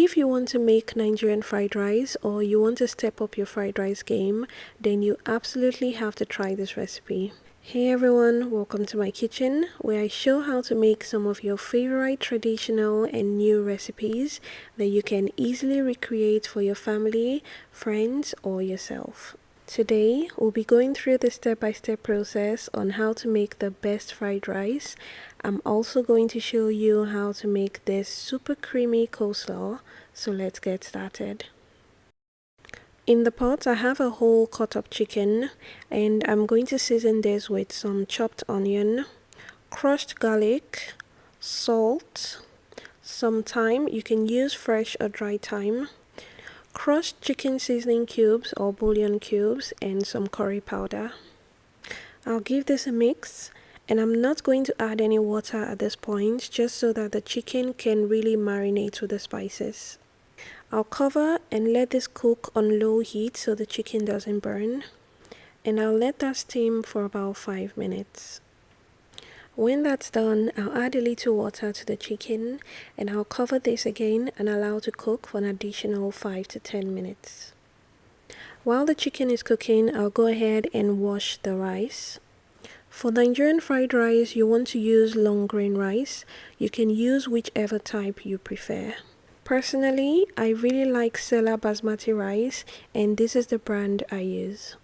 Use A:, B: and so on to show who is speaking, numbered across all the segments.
A: If you want to make Nigerian fried rice or you want to step up your fried rice game, then you absolutely have to try this recipe. Hey everyone, welcome to my kitchen where I show how to make some of your favorite traditional and new recipes that you can easily recreate for your family, friends, or yourself. Today, we'll be going through the step-by-step process on how to make the best fried rice. I'm also going to show you how to make this super creamy coleslaw, so let's get started. In the pot, I have a whole cut-up chicken, and I'm going to season this with some chopped onion, crushed garlic, salt, some thyme. You can use fresh or dry thyme, crushed chicken seasoning cubes or bouillon cubes, and some curry powder. I'll give this a mix, and I'm not going to add any water at this point, just so that the chicken can really marinate with the spices. I'll cover and let this cook on low heat so the chicken doesn't burn, and I'll let that steam for about 5 minutes. When that's done, I'll add a little water to the chicken, and I'll cover this again and allow to cook for an additional 5 to 10 minutes. While the chicken is cooking, I'll go ahead and wash the rice. For Nigerian fried rice, you want to use long grain rice. You can use whichever type you prefer. Personally, I really like Sela basmati rice, and this is the brand I use.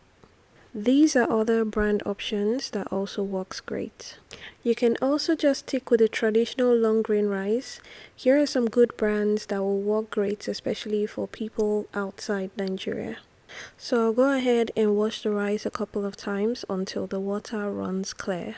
A: These are other brand options that also works great. You can also just stick with the traditional long grain rice. Here are some good brands that will work great, especially for people outside Nigeria. So I'll go ahead and wash the rice a couple of times until the water runs clear.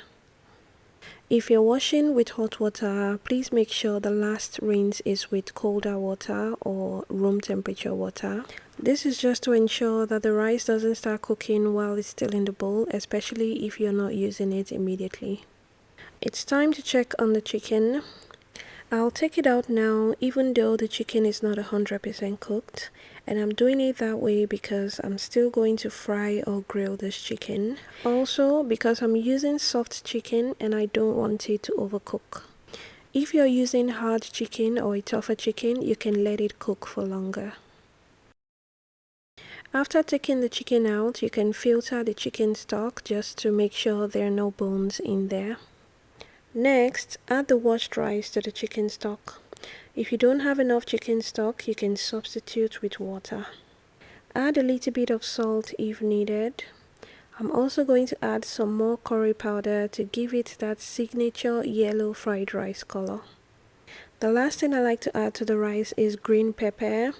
A: If you're washing with hot water, please make sure the last rinse is with colder water or room temperature water. This is just to ensure that the rice doesn't start cooking while it's still in the bowl, especially if you're not using it immediately. It's time to check on the chicken. I'll take it out now, even though the chicken is not 100% cooked, and I'm doing it that way because I'm still going to fry or grill this chicken. Also, because I'm using soft chicken and I don't want it to overcook. If you're using hard chicken or a tougher chicken, you can let it cook for longer. After taking the chicken out, you can filter the chicken stock just to make sure there are no bones in there. Next, add the washed rice to the chicken stock. If you don't have enough chicken stock, you can substitute with water. Add a little bit of salt if needed. I'm also going to add some more curry powder to give it that signature yellow fried rice color. The last thing I like to add to the rice is green pepper.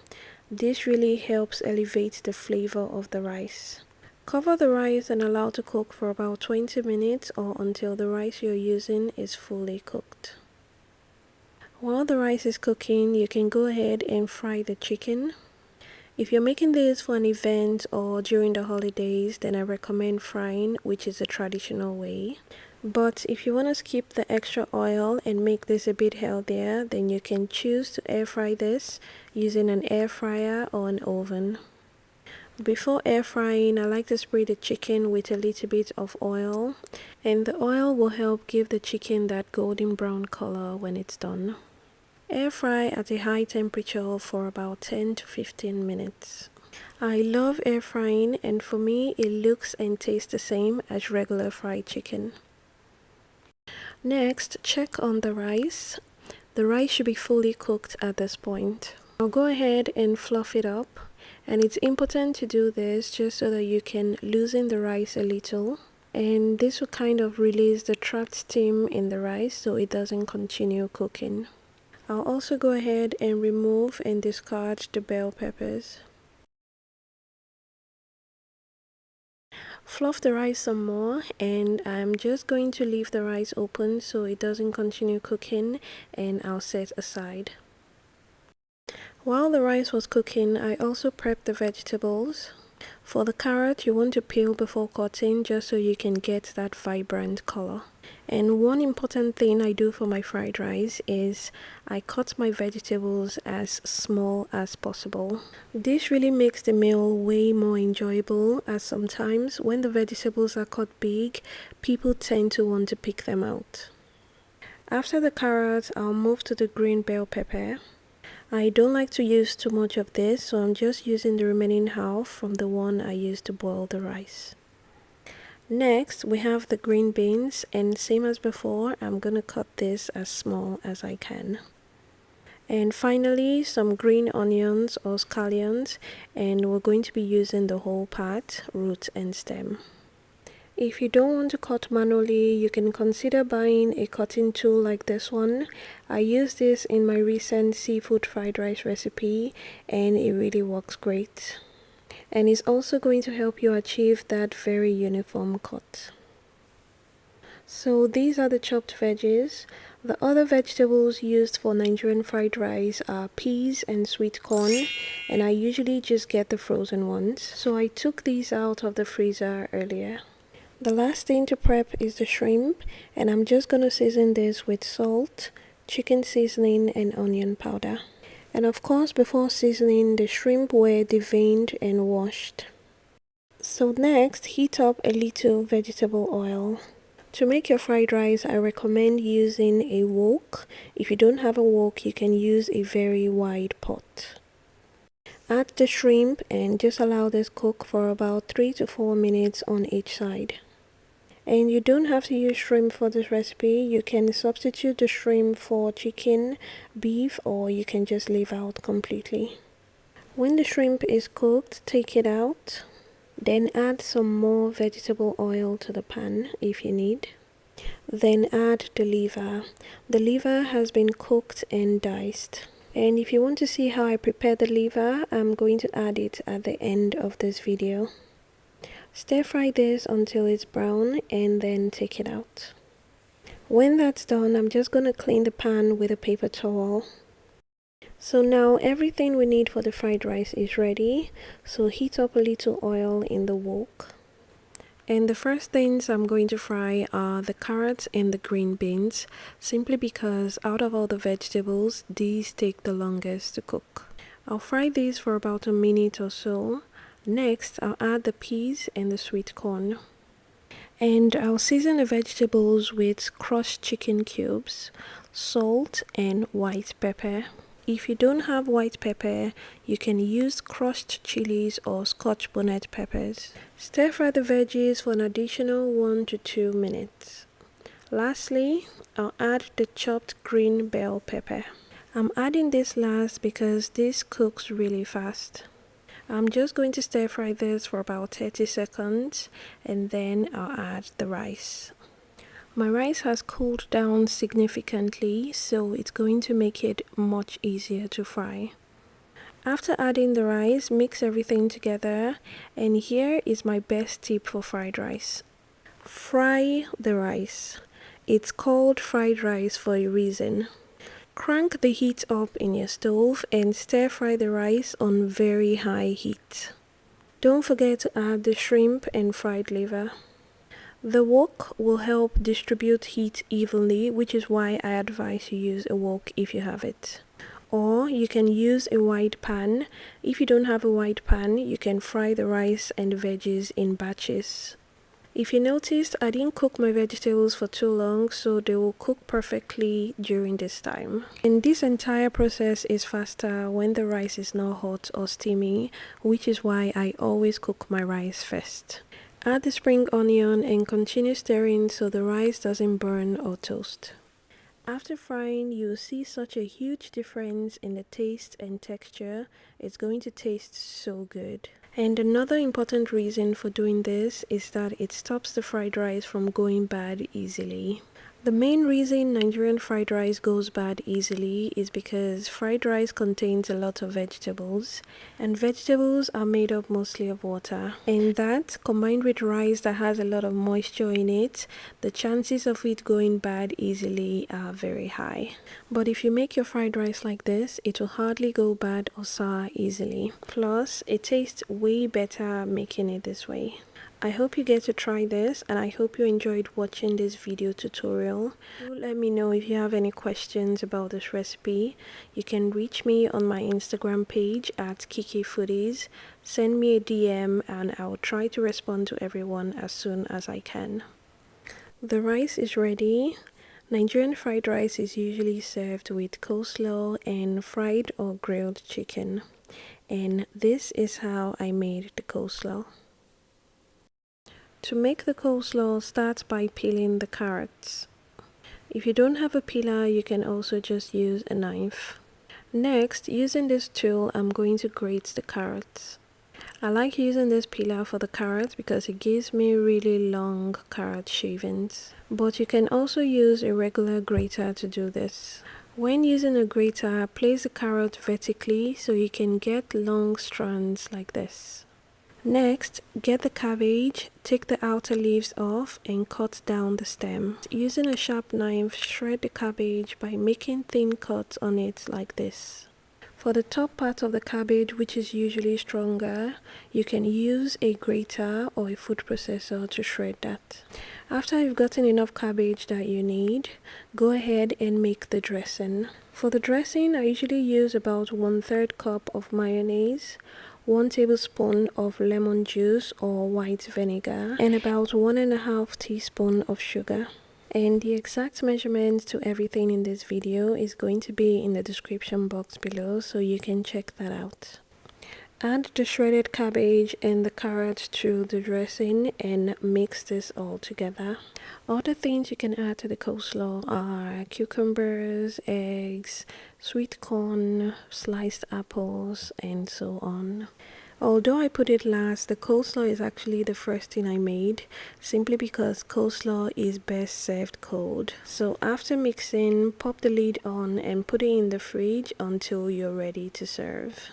A: This really helps elevate the flavor of the rice. Cover the rice and allow to cook for about 20 minutes or until the rice you're using is fully cooked. While the rice is cooking, you can go ahead and fry the chicken. If you're making this for an event or during the holidays, then I recommend frying, which is a traditional way. But if you want to skip the extra oil and make this a bit healthier, then you can choose to air fry this using an air fryer or an oven. Before air frying, I like to spray the chicken with a little bit of oil, and the oil will help give the chicken that golden brown color when it's done. Air fry at a high temperature for about 10 to 15 minutes. I love air frying, and for me it looks and tastes the same as regular fried chicken. Next, check on the rice. The rice should be fully cooked at this point. I'll go ahead and fluff it up. And it's important to do this just so that you can loosen the rice a little, and this will kind of release the trapped steam in the rice so it doesn't continue cooking. I'll also go ahead and remove and discard the bell peppers. Fluff the rice some more, and I'm just going to leave the rice open so it doesn't continue cooking, and I'll set aside. While the rice was cooking, I also prepped the vegetables. For the carrot, you want to peel before cutting just so you can get that vibrant color. And one important thing I do for my fried rice is I cut my vegetables as small as possible. This really makes the meal way more enjoyable, as sometimes when the vegetables are cut big, people tend to want to pick them out. After the carrot, I'll move to the green bell pepper. I don't like to use too much of this, so I'm just using the remaining half from the one I used to boil the rice. Next, we have the green beans, and same as before, I'm gonna cut this as small as I can. And finally, some green onions or scallions, and we're going to be using the whole part, root and stem. If you don't want to cut manually, you can consider buying a cutting tool like this one. I used this in my recent seafood fried rice recipe, and it really works great. And it's also going to help you achieve that very uniform cut. So these are the chopped veggies. The other vegetables used for Nigerian fried rice are peas and sweet corn, and I usually just get the frozen ones. So I took these out of the freezer earlier. The last thing to prep is the shrimp, and I'm just gonna season this with salt, chicken seasoning, and onion powder. And of course, before seasoning, the shrimp were deveined and washed. So next, heat up a little vegetable oil. To make your fried rice, I recommend using a wok. If you don't have a wok, you can use a very wide pot. Add the shrimp and just allow this cook for about 3 to 4 minutes on each side. And you don't have to use shrimp for this recipe. You can substitute the shrimp for chicken, beef, or you can just leave out completely. When the shrimp is cooked, take it out. Then add some more vegetable oil to the pan if you need. Then add the liver. The liver has been cooked and diced. And if you want to see how I prepare the liver, I'm going to add it at the end of this video. Stir fry this until it's brown and then take it out. When that's done, I'm just going to clean the pan with a paper towel. So now everything we need for the fried rice is ready. So heat up a little oil in the wok. And the first things I'm going to fry are the carrots and the green beans, simply because out of all the vegetables, these take the longest to cook. I'll fry these for about a minute or so. Next, I'll add the peas and the sweet corn. And I'll season the vegetables with crushed chicken cubes, salt, and white pepper. If you don't have white pepper, you can use crushed chilies or Scotch bonnet peppers. Stir fry the veggies for an additional 1 to 2 minutes. Lastly, I'll add the chopped green bell pepper. I'm adding this last because this cooks really fast. I'm just going to stir fry this for about 30 seconds and then I'll add the rice. My rice has cooled down significantly, so it's going to make it much easier to fry. After adding the rice, mix everything together, and here is my best tip for fried rice. Fry the rice. It's called fried rice for a reason. Crank the heat up in your stove and stir fry the rice on very high heat. Don't forget to add the shrimp and fried liver. The wok will help distribute heat evenly, which is why I advise you use a wok if you have it. Or you can use a wide pan. If you don't have a wide pan, you can fry the rice and the veggies in batches. If you noticed, I didn't cook my vegetables for too long, so they will cook perfectly during this time. And this entire process is faster when the rice is not hot or steamy, which is why I always cook my rice first. Add the spring onion and continue stirring so the rice doesn't burn or toast. After frying, you'll see such a huge difference in the taste and texture. It's going to taste so good. And another important reason for doing this is that it stops the fried rice from going bad easily. The main reason Nigerian fried rice goes bad easily is because fried rice contains a lot of vegetables, and vegetables are made up mostly of water. And that, combined with rice that has a lot of moisture in it, the chances of it going bad easily are very high. But if you make your fried rice like this, it will hardly go bad or sour easily. Plus, it tastes way better making it this way. I hope you get to try this, and I hope you enjoyed watching this video tutorial. Do let me know if you have any questions about this recipe. You can reach me on my Instagram page at Kiki Foodies. Send me a DM and I'll try to respond to everyone as soon as I can. The rice is ready. Nigerian fried rice is usually served with coleslaw and fried or grilled chicken. And this is how I made the coleslaw. To make the coleslaw, start by peeling the carrots. If you don't have a peeler, you can also just use a knife. Next, using this tool, I'm going to grate the carrots. I like using this peeler for the carrots because it gives me really long carrot shavings. But you can also use a regular grater to do this. When using a grater, place the carrot vertically so you can get long strands like this. Next, get the cabbage, take the outer leaves off and cut down the stem. Using a sharp knife, shred the cabbage by making thin cuts on it like this. For the top part of the cabbage, which is usually stronger, you can use a grater or a food processor to shred that. After you've gotten enough cabbage that you need, go ahead and make the dressing. For the dressing, I usually use about 1/3 cup of mayonnaise, 1 tablespoon of lemon juice or white vinegar, and about 1½ teaspoon of sugar. And the exact measurements to everything in this video is going to be in the description box below, so you can check that out. Add the shredded cabbage and the carrots to the dressing and mix this all together. Other things you can add to the coleslaw are cucumbers, eggs, sweet corn, sliced apples, and so on. Although I put it last, the coleslaw is actually the first thing I made, simply because coleslaw is best served cold. So after mixing, pop the lid on and put it in the fridge until you're ready to serve.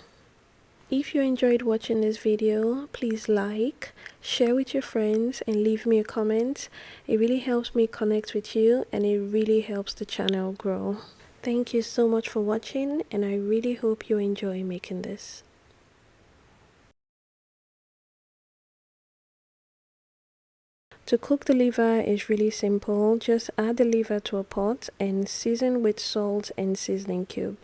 A: If you enjoyed watching this video, please like, share with your friends, and leave me a comment. It really helps me connect with you and it really helps the channel grow. Thank you so much for watching, and I really hope you enjoy making this. To cook the liver is really simple. Just add the liver to a pot and season with salt and seasoning cube.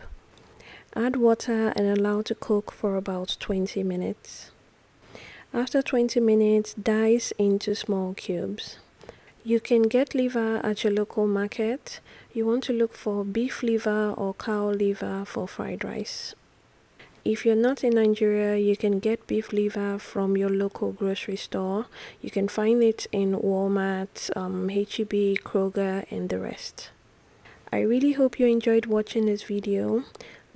A: Add water and allow to cook for about 20 minutes. After 20 minutes, dice into small cubes. You can get liver at your local market. You want to look for beef liver or cow liver for fried rice. If you're not in Nigeria, you can get beef liver from your local grocery store. You can find it in Walmart, H-E-B, Kroger, and the rest. I really hope you enjoyed watching this video.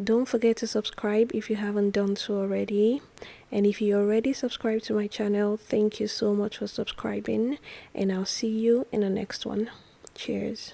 A: Don't forget to subscribe if you haven't done so already. And if you already subscribed to my channel, thank you so much for subscribing. And I'll see you in the next one. Cheers.